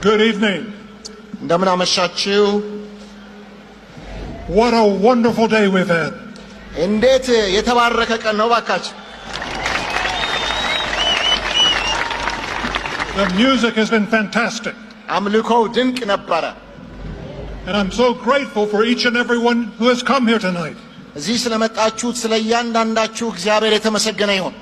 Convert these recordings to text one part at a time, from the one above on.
Good evening. እንደምን አመሻችሁ። What a wonderful day we've had. እንዴት የተባረከ ቀን ነው ባካችሁ። The music has been fantastic. አምልኮው ድንቅ ነበረ. And I'm so grateful for each and everyone who has come here tonight. እዚህ ስለመጣችሁት ስለ እያንዳንዳችሁ እግዚአብሔር የተመሰገነ ይሁን።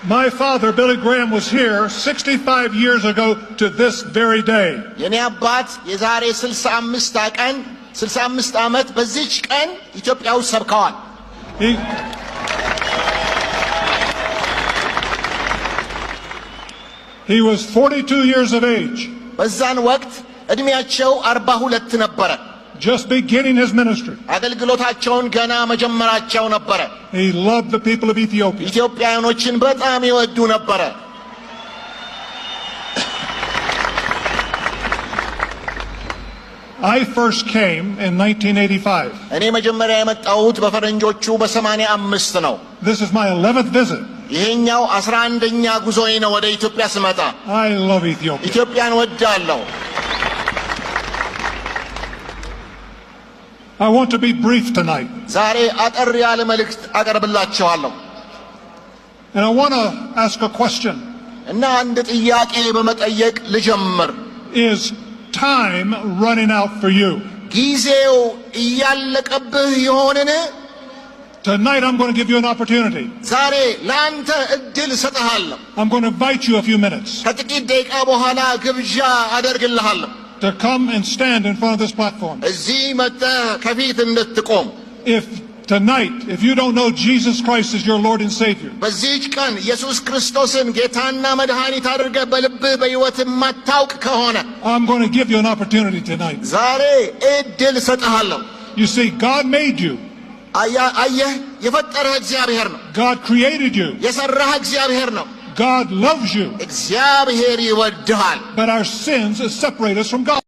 My father, Billy Graham, was here 65 years ago to this very day. የኔ አባት የዛሬ 65 ዓመት በዚህች ቀን ኢትዮጵያ ውስጥ ሰብከዋል። He was 42 years of age. በዛን ወቅት እድሜያቸው 42 ነበረ። Just beginning his ministry. አገልግሎታቸውን ገና መጀመራቸው ነበረ። He loved the people of Ethiopia. ኢትዮጵያውያኖችን በጣም ይወዱ ነበረ። I first came in 1985. እኔ መጀመሪያ የመጣሁት በፈረንጆቹ በ85 ነው። This is my 11th visit. ይሄኛው 11ኛ ጉዞዬ ነው ወደ ኢትዮጵያ ስመጣ። I love Ethiopia. ኢትዮጵያን ወዳለሁ። I want to be brief tonight. ዛሬ አጠር ያለ መልእክት አቀርብላችኋለሁ. And I want to ask a question. እና አንድ ጥያቄ በመጠየቅ ልጀምር. Is time running out for you? ጊዜው እያለቀብህ ይሆንን? Tonight I'm going to give you an opportunity. ዛሬ ለአንተ እድል እሰጥሃለሁ. I'm going to invite you a few minutes. ከጥቂት ደቂቃ በኋላ ግብዣ አደርግልሃለሁ. To come and stand in front of this platform. እዚህ መጥተህ ከፊት እንድትቆም. If you don't know Jesus Christ as your Lord and Savior. በዚህች ቀን ኢየሱስ ክርስቶስን ጌታና መድኃኒት አድርገህ በልብህ በሕይወት የማታውቅ ከሆነ I'm going to give you an opportunity tonight. ዛሬ እድል እሰጥሃለሁ. You see, God made you. አየህ የፈጠረህ እግዚአብሔር ነው. God created you. የሰራህ እግዚአብሔር ነው. God loves you. እግዚአብሔር ይወድሃል. But our sins separate us from God.